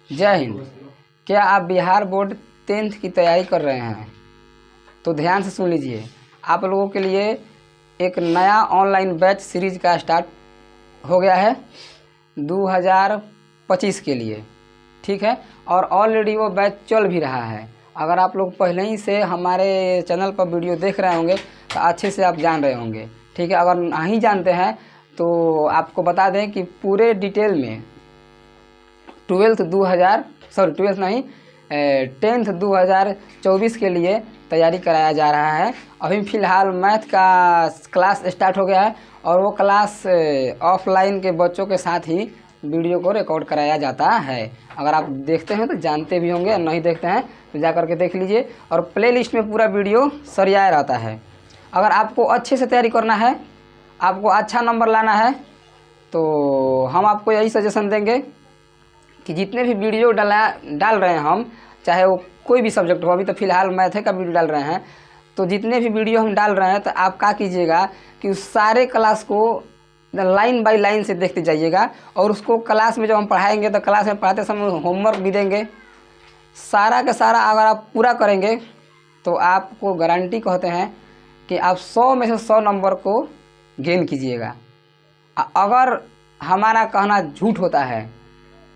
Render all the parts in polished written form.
जय हिंद। क्या आप बिहार बोर्ड 10th की तैयारी कर रहे हैं? तो ध्यान से सुन लीजिए, आप लोगों के लिए एक नया ऑनलाइन बैच सीरीज का स्टार्ट हो गया है 2025 के लिए, ठीक है। और ऑलरेडी वो बैच चल भी रहा है। अगर आप लोग पहले ही से हमारे चैनल पर वीडियो देख रहे होंगे तो अच्छे से आप जान रहे होंगे, ठीक है। अगर नहीं जानते हैं तो आपको बता दें कि पूरे डिटेल में 10th 2024 के लिए तैयारी कराया जा रहा है। अभी फ़िलहाल मैथ का क्लास स्टार्ट हो गया है और वो क्लास ऑफलाइन के बच्चों के साथ ही वीडियो को रिकॉर्ड कराया जाता है। अगर आप देखते हैं तो जानते भी होंगे, नहीं देखते हैं तो जा करके देख लीजिए। और प्ले लिस्ट में पूरा वीडियो सरियाया रहता है। अगर आपको अच्छे से तैयारी करना है, आपको अच्छा नंबर लाना है, तो हम आपको यही सजेशन देंगे कि जितने भी वीडियो डाल रहे हैं हम, चाहे वो कोई भी सब्जेक्ट हो, अभी तो फ़िलहाल मैथ का वीडियो डाल रहे हैं, तो जितने भी वीडियो हम डाल रहे हैं तो आप क्या कीजिएगा कि उस सारे क्लास को लाइन बाय लाइन से देखते जाइएगा। और उसको क्लास में जब हम पढ़ाएंगे तो क्लास में पढ़ाते समय होमवर्क भी देंगे, सारा का सारा अगर आप पूरा करेंगे तो आपको गारंटी कहते हैं कि आप 100 में से 100 नंबर को गेन कीजिएगा। अगर हमारा कहना झूठ होता है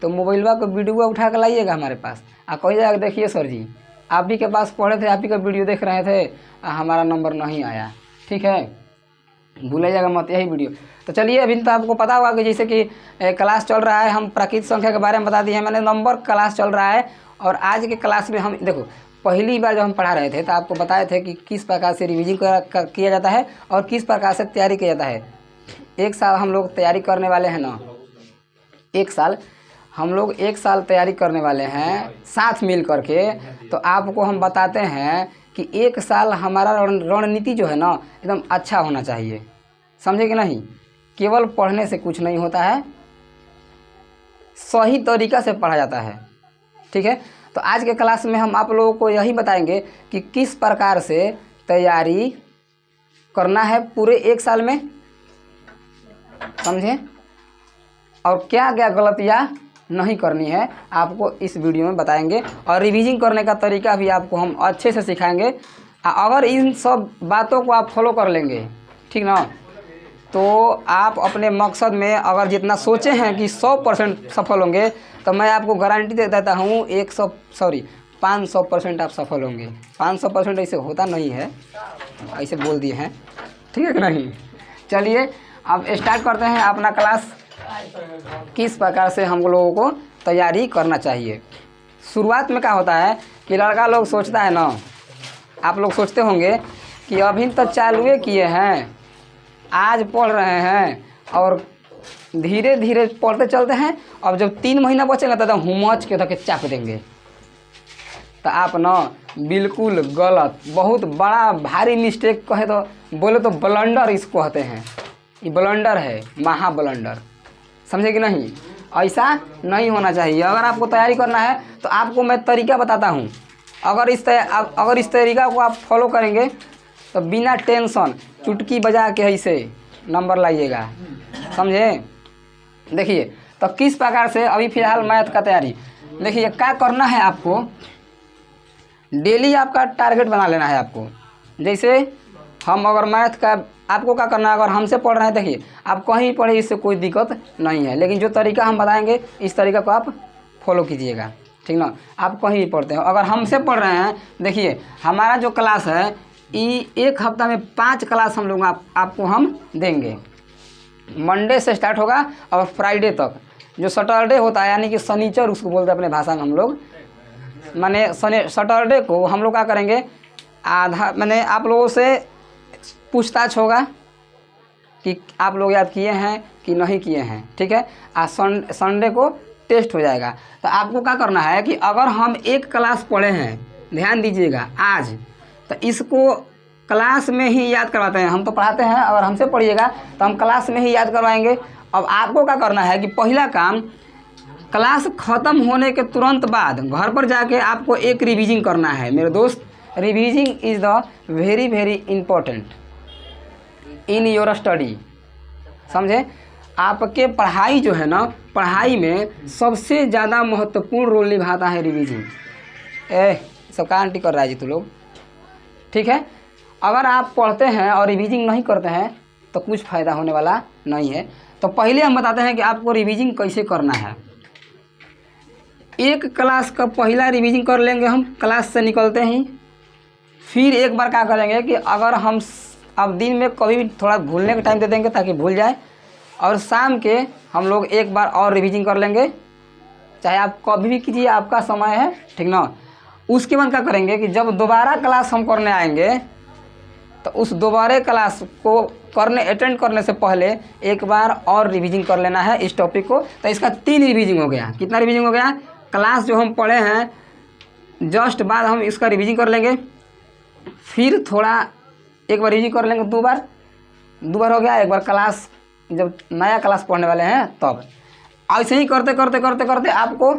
तो मोबाइलवा को वीडियो उठा कर लाइएगा हमारे पास, कहिएगा देखिए सर जी आप ही के पास पढ़े थे, आप ही का वीडियो देख रहे थे, हमारा नंबर नहीं आया, ठीक है। भूलिएगा मत यही वीडियो। तो चलिए, अभी तो आपको पता होगा कि जैसे कि क्लास चल रहा है, हम प्राकृत संख्या के बारे में बता दिए हैं, मैंने नंबर क्लास चल रहा है। और आज के क्लास में हम देखो, पहली बार जब हम पढ़ा रहे थे तो आपको बताए थे कि किस प्रकार से रिविजन किया जाता है और किस प्रकार से तैयारी किया जाता है। एक साल हम लोग तैयारी करने वाले हैं ना, हम लोग एक साल तैयारी करने वाले हैं साथ मिल करके। तो आपको हम बताते हैं कि एक साल हमारा रणनीति जो है ना एकदम अच्छा होना चाहिए, समझे कि नहीं। केवल पढ़ने से कुछ नहीं होता है, सही तरीक़ा से पढ़ा जाता है, ठीक है। तो आज के क्लास में हम आप लोगों को यही बताएंगे कि किस प्रकार से तैयारी करना है पूरे एक साल में, समझे, और क्या क्या गलतियाँ नहीं करनी है आपको इस वीडियो में बताएंगे। और रिवीजन करने का तरीका भी आपको हम अच्छे से सिखाएंगे। अगर इन सब बातों को आप फॉलो कर लेंगे, ठीक ना, तो आप अपने मकसद में अगर जितना सोचे हैं कि 100% सफल होंगे, तो मैं आपको गारंटी दे देता हूँ 500% आप सफल होंगे। 500% ऐसे होता नहीं है, ऐसे बोल दिए हैं, ठीक है कि नहीं। चलिए अब स्टार्ट करते हैं अपना क्लास, किस प्रकार से हम लोगों को तैयारी करना चाहिए। शुरुआत में क्या होता है कि लड़का लोग सोचता है ना, आप लोग सोचते होंगे कि अभी तक चालू किए हैं, आज पढ़ रहे हैं और धीरे धीरे पढ़ते चलते हैं, अब जब 3 महीना बचेगा तो हुमच के धके चाप देंगे। तो आप ना बिल्कुल गलत, बहुत बड़ा भारी मिस्टेक कहे तो बोले तो ब्लंडर इसको कहते हैं। ये ब्लंडर है, महा ब्लंडर, समझे कि नहीं। ऐसा नहीं होना चाहिए। अगर आपको तैयारी करना है तो आपको मैं तरीका बताता हूँ। अगर इस तरीका को आप फॉलो करेंगे तो बिना टेंशन चुटकी बजा के ऐसे नंबर लाइएगा, समझे। देखिए तो किस प्रकार से अभी फ़िलहाल मैथ का तैयारी, देखिए क्या करना है आपको, डेली आपका टारगेट बना लेना है आपको। जैसे हम अगर मैथ का आपको क्या करना है, अगर हमसे पढ़ रहे हैं, देखिए आप कहीं पढ़े इससे कोई दिक्कत नहीं है, लेकिन जो तरीका हम बताएंगे इस तरीका को आप फॉलो कीजिएगा, ठीक ना। आप कहीं भी पढ़ते हो, अगर हमसे पढ़ रहे हैं, देखिए हमारा जो क्लास है एक हफ्ता में 5 क्लास हम लोग आपको हम देंगे। मंडे से स्टार्ट होगा और फ्राइडे तक, जो सैटरडे होता है यानी कि शनिचर उसको बोलते हैं अपने भाषा में हम लोग, माने सैटरडे को हम लोग क्या करेंगे, आधा मैंने आप लोगों से पूछताछ होगा कि आप लोग याद किए हैं कि नहीं किए हैं, ठीक है। आज संडे को टेस्ट हो जाएगा। तो आपको क्या करना है कि अगर हम एक क्लास पढ़े हैं, ध्यान दीजिएगा आज, तो इसको क्लास में ही याद करवाते हैं। हम तो पढ़ाते हैं, अगर हमसे पढ़िएगा तो हम क्लास में ही याद करवाएंगे। अब आपको क्या करना है कि पहला काम, क्लास ख़त्म होने के तुरंत बाद घर पर जाके आपको एक रिवीजन करना है मेरे दोस्त। Revision is the very very important in your study, समझे। आपके पढ़ाई जो है ना, पढ़ाई में सबसे ज़्यादा महत्वपूर्ण रोल निभाता है रिवीजिंग। सब का आंटी कर रहा है जी तू लोग, ठीक है। अगर आप पढ़ते हैं और रिवीजिंग नहीं करते हैं तो कुछ फ़ायदा होने वाला नहीं है। तो पहले हम बताते हैं कि आपको रिवीजिंग कैसे करना है। एक क्लास का पहला रिवीजिंग कर लेंगे हम क्लास से निकलते ही। फिर एक बार क्या करेंगे कि अगर हम अब दिन में कभी भी थोड़ा भूलने का टाइम दे देंगे ताकि भूल जाए, और शाम के हम लोग एक बार और रिवीजिंग कर लेंगे, चाहे आप कभी भी कीजिए, आपका समय है, ठीक ना। उसके बाद क्या करेंगे कि जब दोबारा क्लास हम करने आएंगे तो उस दोबारा क्लास को अटेंड करने से पहले एक बार और रिवीजिंग कर लेना है इस टॉपिक को। तो इसका 3 रिवीजिंग हो गया। कितना रिवीजिंग हो गया? क्लास जो हम पढ़े हैं जस्ट बाद हम इसका रिवीजिंग कर लेंगे, फिर थोड़ा एक बार रिवीजिंग कर लेंगे, 2 बार हो गया। एक बार क्लास जब नया क्लास पढ़ने वाले हैं तब। ऐसे ही करते करते करते करते आपको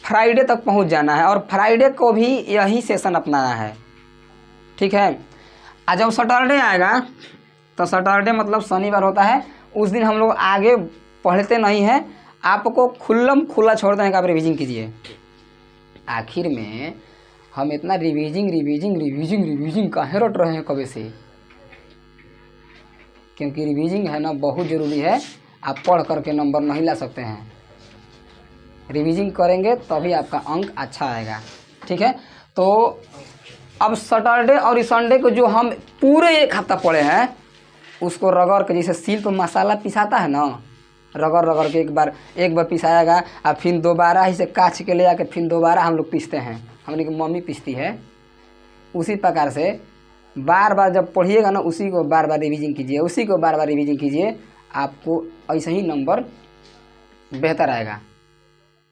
फ्राइडे तक पहुंच जाना है, और फ्राइडे को भी यही सेशन अपनाना है, ठीक है। आज जब सैटरडे आएगा तो सैटरडे मतलब शनिवार होता है, उस दिन हम लोग आगे पढ़ते नहीं हैं, आपको खुला छोड़ते हैं कि आप रिवीजिंग कीजिए। आखिर में हम इतना रिवीजिंग काहे रट रहे हैं कभी से? क्योंकि रिवीजिंग है ना बहुत ज़रूरी है। आप पढ़ करके नंबर नहीं ला सकते हैं, रिवीजिंग करेंगे तभी आपका अंक अच्छा आएगा, ठीक है। तो अब सैटरडे और संडे को जो हम पूरे एक हफ्ता पढ़े हैं उसको रगड़ के, जैसे सील पर मसाला पिसाता है ना, रगड़ के एक बार पिसाएगा, और फिर दोबारा ही से काछ के ले आके फिर दोबारा हम लोग पीसते हैं, हमने की मम्मी पीसती है। उसी प्रकार से बार बार जब पढ़िएगा ना, उसी को बार बार रिवीजिंग कीजिए, आपको ऐसे ही नंबर बेहतर आएगा।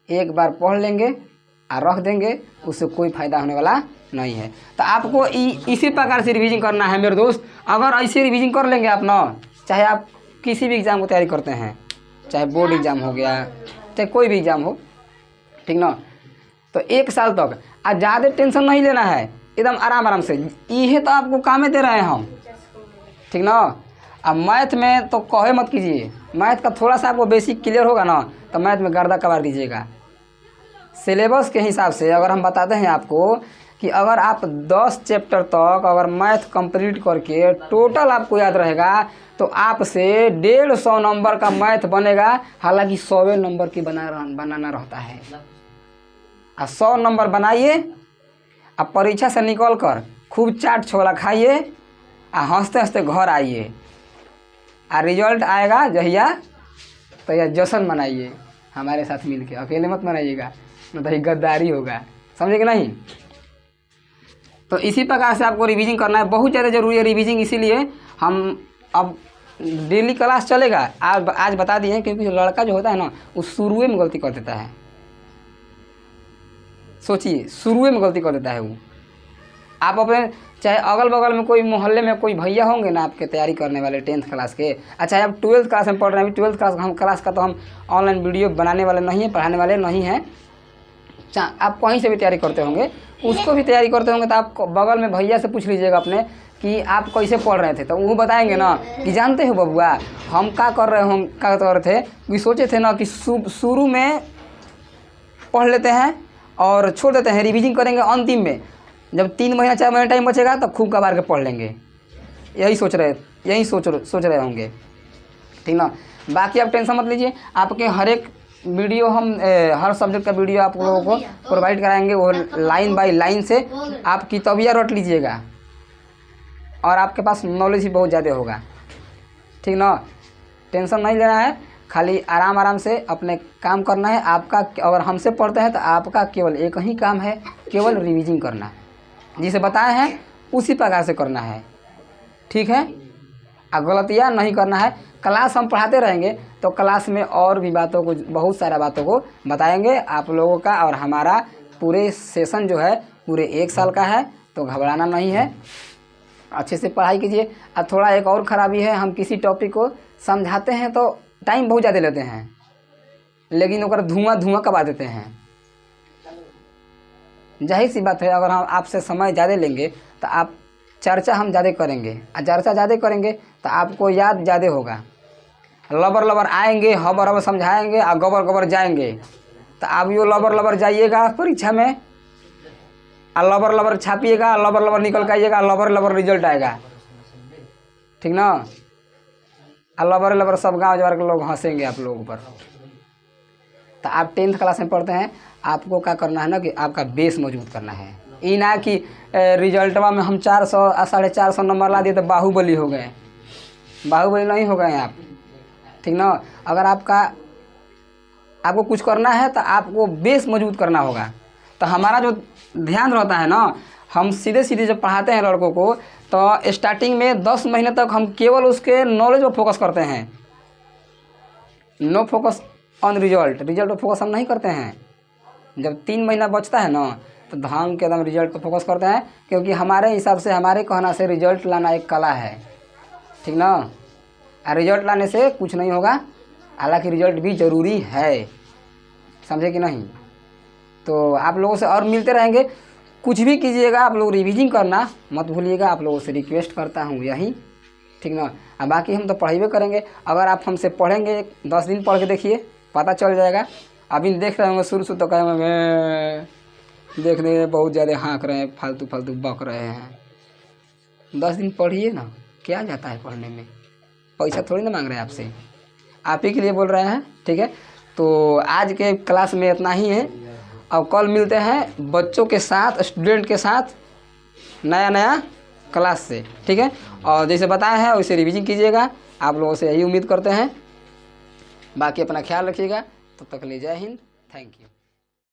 एक बार पढ़ लेंगे और रख देंगे, उससे कोई फ़ायदा होने वाला नहीं है। तो आपको इसी प्रकार से रिवीजिंग करना है मेरे दोस्त। अगर ऐसे रिवीजिंग कर लेंगे आप ना, चाहे आप किसी भी एग्ज़ाम को तैयारी करते हैं, चाहे बोर्ड एग्ज़ाम हो गया, चाहे कोई भी एग्ज़ाम हो, ठीक ना, तो 1 साल तक आज ज़्यादा टेंशन नहीं लेना है, एकदम आराम से। ये तो आपको कामें दे रहे हैं हम, ठीक ना। अब मैथ में तो कहे मत कीजिए, मैथ का थोड़ा सा आपको बेसिक क्लियर होगा ना तो मैथ में गर्दा कबार दीजिएगा। सिलेबस के हिसाब से अगर हम बताते हैं आपको कि अगर आप 10 चैप्टर तक अगर मैथ कंप्लीट करके टोटल आपको याद रहेगा तो आपसे 150 नंबर का मैथ बनेगा। हालांकि 100 नंबर की बनाना रहता है। 100 नंबर बनाइए, अब परीक्षा से निकल कर खूब चाट छोला खाइए, हंसते हंसते घर आइए, और रिजल्ट आएगा जहिया तो यह जश्न मनाइए हमारे साथ मिलके, अकेले मत मनाइएगा, नहीं तो गद्दारी होगा, समझे कि नहीं। तो इसी प्रकार से आपको रिवीजिंग करना है, बहुत ज़्यादा ज़रूरी है रिवीजिंग। इसीलिए हम अब डेली क्लास चलेगा। आज बता दिए, क्योंकि लड़का जो होता है ना वो शुरू में गलती कर देता है। सोचिए, शुरू में गलती कर देता है वो। आप अपने चाहे अगल बगल में कोई मोहल्ले में कोई भैया होंगे ना आपके तैयारी करने वाले 10th क्लास के, अच्छा आप 12th क्लास में पढ़ रहे हैं, 12th क्लास का तो हम ऑनलाइन वीडियो बनाने वाले नहीं हैं, पढ़ाने वाले नहीं हैं। आप कहीं से भी तैयारी करते होंगे, उसको भी तैयारी करते होंगे, तो आप बगल में भैया से पूछ लीजिएगा अपने कि आप कैसे पढ़ रहे थे, तो वो बताएंगे ना कि जानते हो बबुआ हम क्या कर रहे थे कि सोचे थे ना कि शुरू में पढ़ लेते हैं और छोड़ देते हैं, रिवीजिंग करेंगे अंतिम में, जब 3 महीना 4 महीना टाइम बचेगा तो खूब कबार के पढ़ लेंगे। यही सोच रहे होंगे, ठीक ना। बाकी आप टेंशन मत लीजिए, आपके हर एक वीडियो हम हर सब्जेक्ट का वीडियो आप लोगों को प्रोवाइड कराएंगे, वो लाइन बाय लाइन से आप किताबियाँ रट लीजिएगा, और आपके पास नॉलेज ही बहुत ज़्यादा होगा, ठीक ना। टेंशन नहीं लेना है, खाली आराम से अपने काम करना है। आपका अगर हमसे पढ़ते हैं तो आपका केवल एक ही काम है, केवल रिवीजिंग करना, जिसे बताए हैं उसी प्रकार से करना है, ठीक है। गलतियाँ नहीं करना है। क्लास हम पढ़ाते रहेंगे तो क्लास में और भी बातों को, बहुत सारा बातों को बताएंगे आप लोगों का। और हमारा पूरे सेशन जो है पूरे 1 साल का है, तो घबराना नहीं है, अच्छे से पढ़ाई कीजिए। और थोड़ा एक और ख़राबी है, हम किसी टॉपिक को समझाते हैं तो टाइम बहुत ज़्यादा लेते हैं, लेकिन ओकर धुआं करवा देते हैं। जाहिर सी बात है, अगर हम आपसे समय ज़्यादा लेंगे तो आप चर्चा हम ज़्यादा करेंगे, और चर्चा ज़्यादा करेंगे तो आपको याद ज़्यादा होगा। लबर लबर आएंगे, हबर हबर समझाएंगे और गबर गबर जाएंगे। तो आप यो लबर लबर जाइएगा परीक्षा में और लबर लबर छापिएगा, लबर लबर निकल के आइएगा, लबर लबर रिजल्ट आएगा, ठीक ना। और लबर लबर सब गाँव जवार के लोग हंसेंगे आप लोगों पर। तो आप 10th क्लास में पढ़ते हैं, आपको क्या करना है ना कि आपका बेस मजबूत करना है। ये ना कि रिजल्टवा में हम 400 और 450 नंबर ला दिए तो बाहुबली हो गए, बाहुबली नहीं हो गए आप, ठीक ना। अगर आपको कुछ करना है तो आपको बेस मजबूत करना होगा। तो हमारा जो ध्यान रहता है ना, हम सीधे सीधे जब पढ़ाते हैं लड़कों को तो स्टार्टिंग में 10 महीने तक हम केवल उसके नॉलेज पर फोकस करते हैं, no focus on result, result पर फोकस हम नहीं करते हैं। जब 3 महीना बचता है ना तो धाम के एकदम रिजल्ट पर फोकस करते हैं, क्योंकि हमारे हिसाब से, हमारे कहना से रिजल्ट लाना एक कला है, ठीक ना। और रिजल्ट लाने से कुछ नहीं होगा, हालांकि रिजल्ट भी ज़रूरी है, समझे कि नहीं। तो आप लोगों से और मिलते रहेंगे, कुछ भी कीजिएगा आप लोग रिवीजन करना मत भूलिएगा, आप लोगों से रिक्वेस्ट करता हूँ यही, ठीक ना। अब बाकी हम तो पढ़ाई करेंगे, अगर आप हमसे पढ़ेंगे 10 दिन पढ़ के देखिए, पता चल जाएगा। अभी देख रहे होंगे शुरू तो कहेंगे देखने में बहुत ज़्यादा हाँक रहे हैं, फालतू फालतू बक रहे हैं। 10 दिन पढ़िए ना, क्या जाता है पढ़ने में, पैसा थोड़ी ना मांग रहे हैं आपसे, आप ही के लिए बोल रहे हैं, ठीक है। तो आज के क्लास में इतना ही है, अब कल मिलते हैं बच्चों के साथ, स्टूडेंट के साथ नया क्लास से, ठीक है। और जैसे बताया है वैसे रिवीजन कीजिएगा, आप लोगों से यही उम्मीद करते हैं। बाकी अपना ख्याल रखिएगा, तब तक के लिए जय हिंद, थैंक यू।